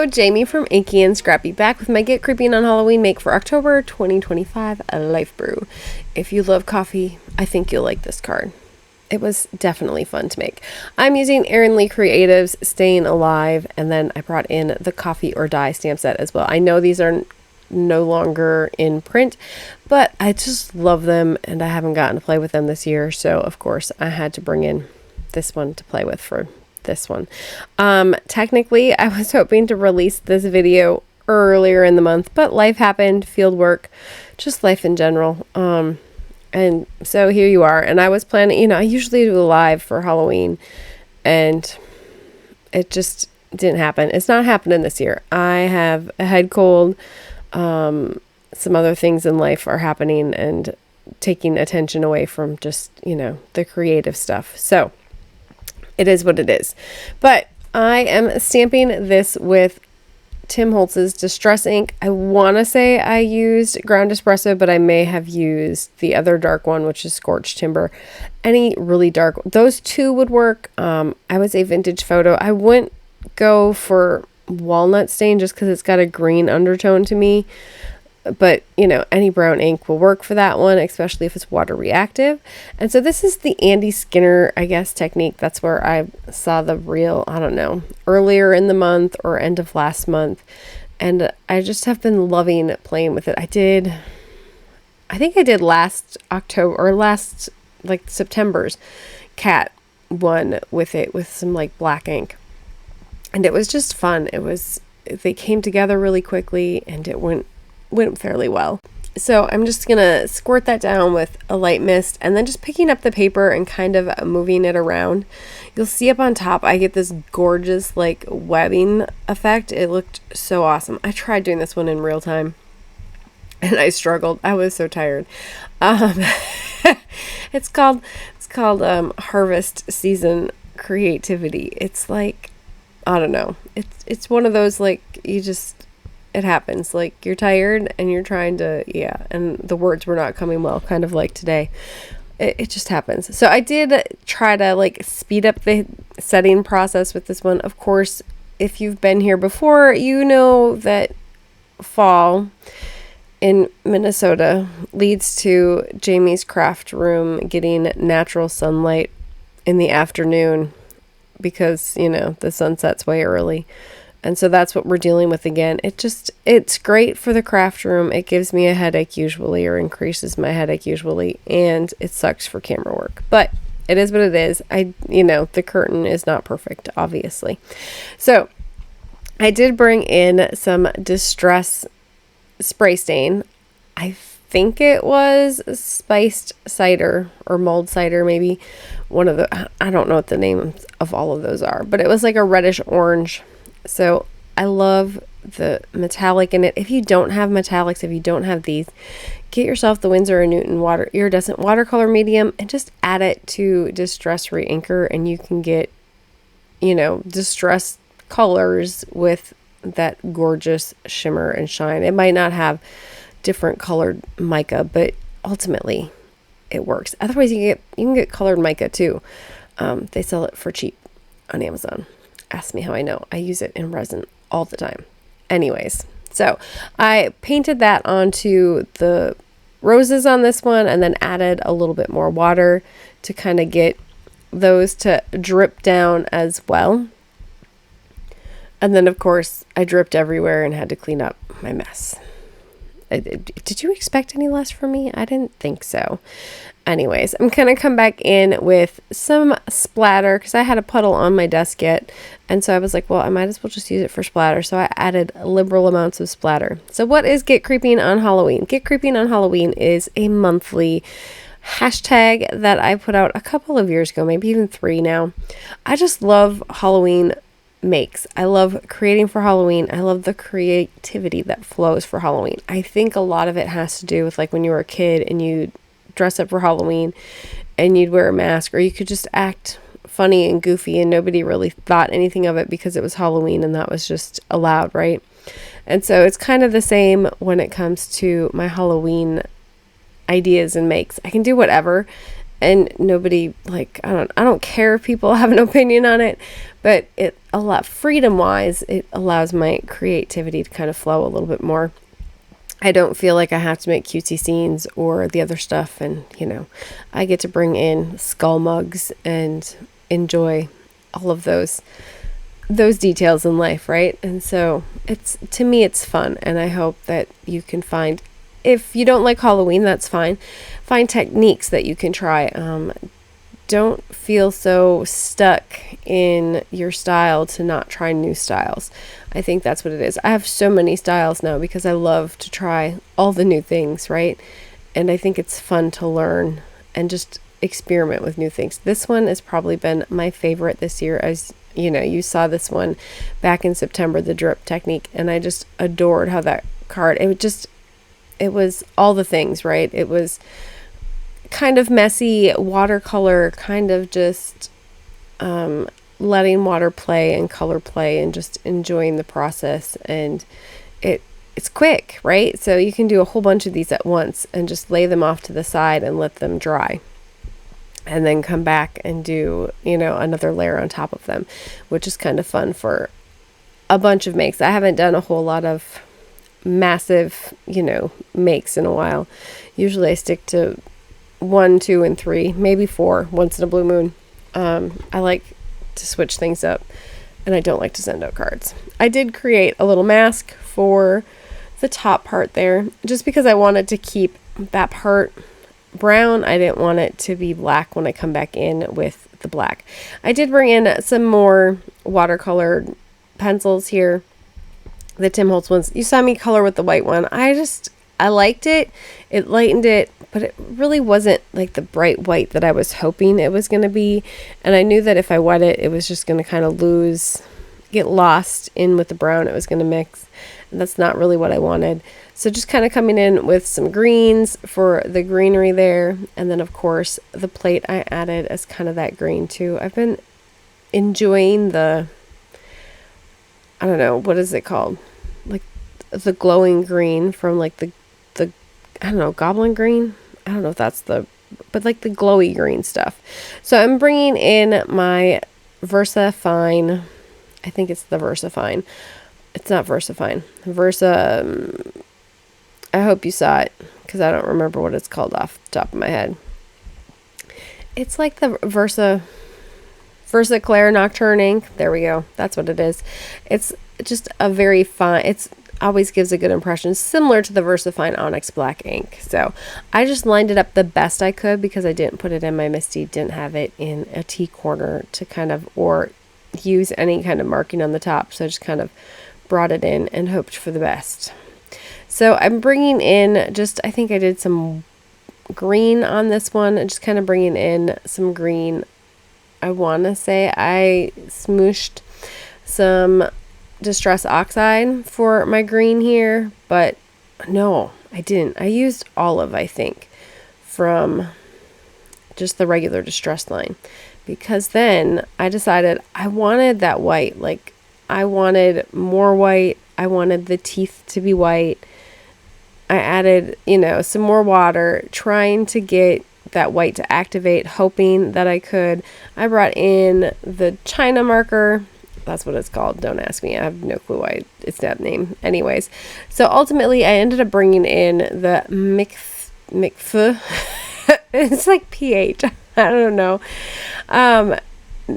Hello, Jamie from Inky&Scrappy, back with my Get Creepy on Halloween make for October 2025 Life Brew. If you love coffee, I think you'll like this card. It was definitely fun to make. I'm using Erin Creatives Stayin Alive, and then I brought in the Coffee or Die stamp set as well. I know these are no longer in print, but I just love them, and I haven't gotten to play with them this year, so of course I had to bring in this one to play with for this one. Technically, I was hoping to release this video earlier in the month, but life happened, field work, just life in general. And so here you are. And I was planning, I usually do a live for Halloween, and it just didn't happen. It's not happening this year. I have a head cold. Some other things in life are happening and taking attention away from just, the creative stuff. So it is what it is. But I am stamping this with Tim Holtz's Distress ink. I want to say I used ground espresso, but I may have used the other dark one, which is Scorched Timber. Any really dark, those two would work. I would say Vintage Photo. I wouldn't go for Walnut Stain just because it's got a green undertone to me. But, any brown ink will work for that one, especially if it's water reactive. And so this is the Andy Skinner, I guess, technique. That's where I saw the reel, earlier in the month or end of last month. And I just have been loving playing with it. I think I did last October or September's cat one with it with some black ink. And it was just fun. They came together really quickly, and it went fairly well. So I'm just gonna squirt that down with a light mist, and then just picking up the paper and kind of moving it around. You'll see up on top I get this gorgeous webbing effect. It looked so awesome. I tried doing this one in real time and I struggled. I was so tired. It's called Harvest Season Creativity. It's I don't know. It's one of those it happens. You're tired and you're trying to, and the words were not coming well, kind of like today. It just happens. So I did try to speed up the setting process with this one. Of course, if you've been here before, you know that fall in Minnesota leads to Jaime's craft room getting natural sunlight in the afternoon because, the sun sets way early. And so that's what we're dealing with again. It's great for the craft room. It gives me a headache usually, or increases my headache usually. And it sucks for camera work, but it is what it is. The curtain is not perfect, obviously. So I did bring in some Distress spray stain. I think it was spiced cider or mulled cider, maybe one of the, I don't know what the name of all of those are, but it was a reddish orange. So I love the metallic in it. If you don't have metallics, if you don't have these, get yourself the Winsor & Newton iridescent watercolor medium and just add it to Distress Reinker, and you can get, distress colors with that gorgeous shimmer and shine. It might not have different colored mica, but ultimately it works. Otherwise, you can get colored mica too. They sell it for cheap on Amazon. Ask me how I know. I use it in resin all the time. Anyways, so I painted that onto the roses on this one, and then added a little bit more water to kind of get those to drip down as well. And then, of course, I dripped everywhere and had to clean up my mess. Did you expect any less from me? I didn't think so. Anyways, I'm going to come back in with some splatter because I had a puddle on my desk yet. And so I was like, well, I might as well just use it for splatter. So I added liberal amounts of splatter. So what is Get Creeping on Halloween? Get Creeping on Halloween is a monthly hashtag that I put out a couple of years ago, maybe even 3 now. I just love Halloween makes. I love creating for Halloween. I love the creativity that flows for Halloween. I think a lot of it has to do with when you were a kid and you dress up for Halloween and you'd wear a mask, or you could just act funny and goofy and nobody really thought anything of it because it was Halloween and that was just allowed, right? And so it's kind of the same when it comes to my Halloween ideas and makes. I can do whatever, and nobody I don't care if people have an opinion on it, but freedom wise, it allows my creativity to kind of flow a little bit more. I don't feel like I have to make cutesy scenes or the other stuff. And, I get to bring in skull mugs and enjoy all of those details in life, right? And so to me, it's fun. And I hope that you can find, if you don't like Halloween, that's fine. Find techniques that you can try. Don't feel so stuck in your style to not try new styles. I think that's what it is. I have so many styles now because I love to try all the new things, right? And I think it's fun to learn and just experiment with new things. This one has probably been my favorite this year. As you saw this one back in September, the drip technique, and I just adored how that card, it was all the things, right? It was kind of messy, watercolor, kind of just letting water play and color play and just enjoying the process. And it's quick, right? So you can do a whole bunch of these at once and just lay them off to the side and let them dry. And then come back and do, another layer on top of them, which is kind of fun for a bunch of makes. I haven't done a whole lot of massive, makes in a while. Usually I stick to 1, 2, and 3, maybe 4 once in a blue moon. I like to switch things up, and I don't like to send out cards. I did create a little mask for the top part there, just because I wanted to keep that part brown. I didn't want it to be black when I come back in with the black. I did bring in some more watercolored pencils here, the Tim Holtz ones. You saw me color with the white one. I liked it. It lightened it, but it really wasn't like the bright white that I was hoping it was going to be. And I knew that if I wet it, it was just going to kind of get lost in with the brown. It was going to mix. And that's not really what I wanted. So just kind of coming in with some greens for the greenery there. And then, of course, the plate I added as kind of that green too. I've been enjoying I don't know, what is it called? Like the glowing green from like the I don't know, goblin green. I don't know if that's but like the glowy green stuff. So I'm bringing in my VersaFine. I think it's the VersaFine. It's not VersaFine. I hope you saw it because I don't remember what it's called off the top of my head. It's like the VersaClair Nocturne ink. There we go. That's what it is. It's just a very fine, it's always gives a good impression, similar to the VersaFine Onyx Black ink. So I just lined it up the best I could because I didn't put it in my Misty, didn't have it in a T corner to kind of, or use any kind of marking on the top. So I just kind of brought it in and hoped for the best. So I'm bringing in I think I did some green on this one, and just kind of bringing in some green. I want to say I smooshed some Distress Oxide for my green here, but no, I didn't. I used olive, I think, from just the regular Distress line, because then I decided I wanted that white. Like, I wanted more white. I wanted the teeth to be white. I added, some more water, trying to get that white to activate, hoping that I could. I brought in the China marker. That's what it's called. Don't ask me. I have no clue why it's that name. Anyways, so ultimately I ended up bringing in the McPh. It's like pH. I don't know.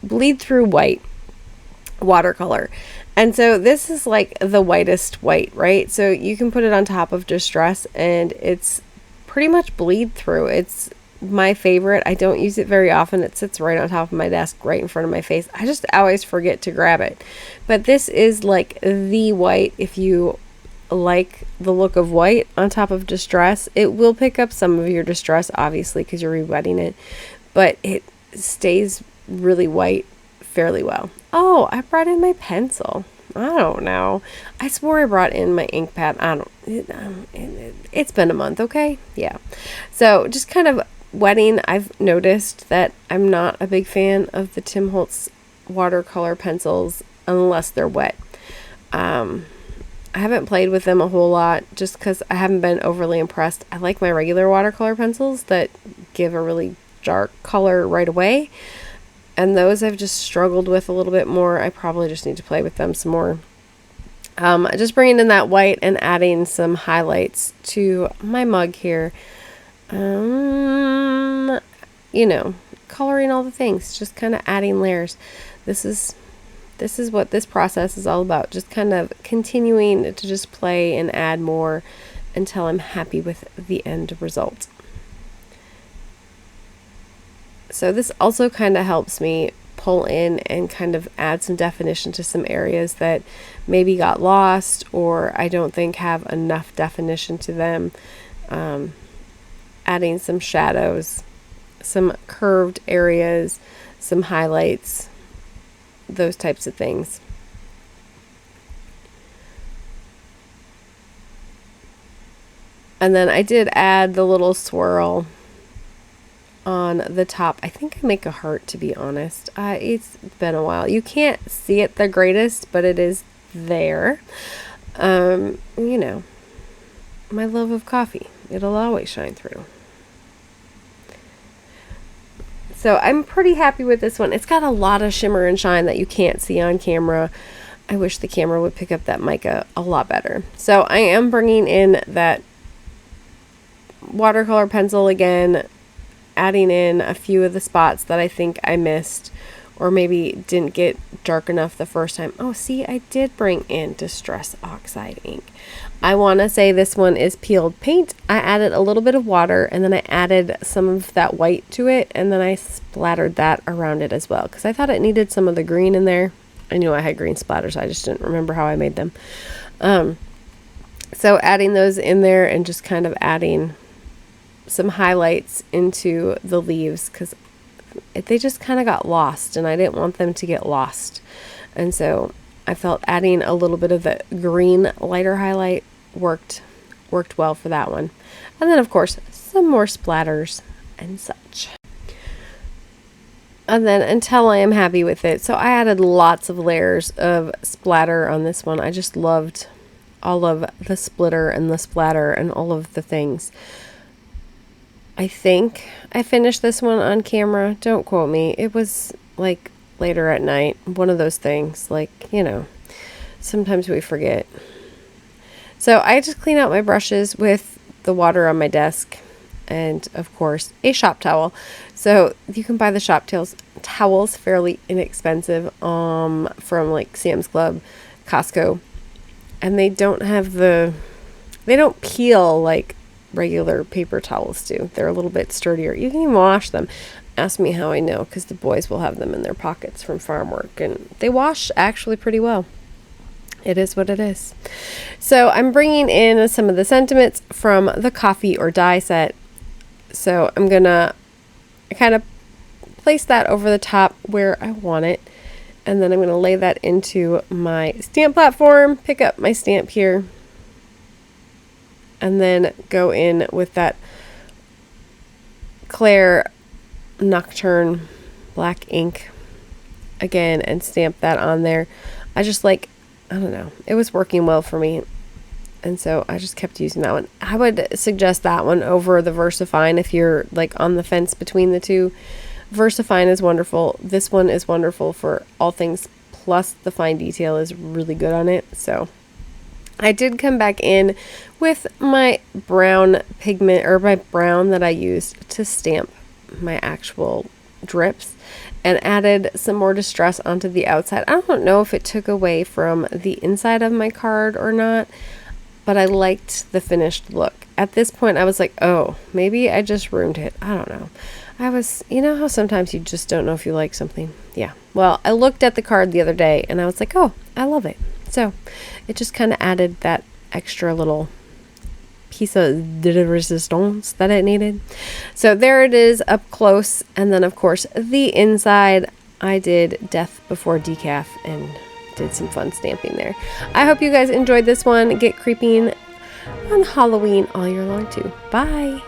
Bleed through white watercolor. And so this is like the whitest white, right? So you can put it on top of Distress and it's pretty much bleed through. It's my favorite. I don't use it very often. It sits right on top of my desk, right in front of my face. I just always forget to grab it. But this is like the white. If you like the look of white on top of Distress, it will pick up some of your Distress, obviously, because you're re-wetting it. But it stays really white fairly well. Oh, I brought in my pencil. I don't know. I swore I brought in my ink pad. It's been a month, okay? Yeah. So just kind of wetting. I've noticed that I'm not a big fan of the Tim Holtz watercolor pencils unless they're wet. I haven't played with them a whole lot just because I haven't been overly impressed. I like my regular watercolor pencils that give a really dark color right away. And those I've just struggled with a little bit more. I probably just need to play with them some more. Just bringing in that white and adding some highlights to my mug here. You know, coloring all the things, just kind of adding layers. This is what this process is all about. Just kind of continuing to just play and add more until I'm happy with the end result. So this also kind of helps me pull in and kind of add some definition to some areas that maybe got lost or I don't think have enough definition to them. Adding some shadows, some curved areas, some highlights, those types of things. And then I did add the little swirl on the top. I think I make a heart, to be honest. It's been a while. You can't see it the greatest, but it is there. You know, my love of coffee. It'll always shine through. So I'm pretty happy with this one. It's got a lot of shimmer and shine that you can't see on camera. I wish the camera would pick up that mica a lot better. So I am bringing in that watercolor pencil again, adding in a few of the spots that I think I missed or maybe didn't get dark enough the first time. Oh, see, I did bring in Distress Oxide ink. I want to say this one is peeled paint. I added a little bit of water and then I added some of that white to it and then I splattered that around it as well because I thought it needed some of the green in there. I knew I had green splatters. I just didn't remember how I made them. So adding those in there and just kind of adding some highlights into the leaves because they just kind of got lost and I didn't want them to get lost. And so I felt adding a little bit of the green lighter highlight worked well for that one. And then of course some more splatters and such. And then until I am happy with it. So I added lots of layers of splatter on this one. I just loved all of the splitter and the splatter and all of the things. I think I finished this one on camera. Don't quote me. It was like later at night. One of those things, like, you know, sometimes we forget. So I just clean out my brushes with the water on my desk and of course a shop towel. So you can buy the shop towels fairly inexpensive from like Sam's Club, Costco, and they don't peel like regular paper towels do. They're a little bit sturdier. You can even wash them. Ask me how I know, because the boys will have them in their pockets from farm work and they wash actually pretty well. It is what it is. So I'm bringing in some of the sentiments from the coffee or dye set. So I'm gonna kind of place that over the top where I want it, and then I'm gonna lay that into my stamp platform, pick up my stamp here, and then go in with that Claire Nocturne black ink again and stamp that on there. I don't know, it was working well for me, and so I just kept using that one. I would suggest that one over the VersaFine if you're like on the fence between the two. VersaFine is wonderful. This one is wonderful for all things, plus the fine detail is really good on it. So I did come back in with my brown pigment, or my brown that I used to stamp my actual drips, and added some more distress onto the outside. I don't know if it took away from the inside of my card or not, but I liked the finished look. At this point I was like, oh, maybe I just ruined it. I don't know. You know how sometimes you just don't know if you like something? Yeah. Well, I looked at the card the other day and I was like, oh, I love it. So it just kind of added that extra little piece of resistance that it needed. So there it is up close. And then of course the inside, I did Death Before Decaf and did some fun stamping there. I hope you guys enjoyed this one. Get creeping on Halloween all year long too. Bye.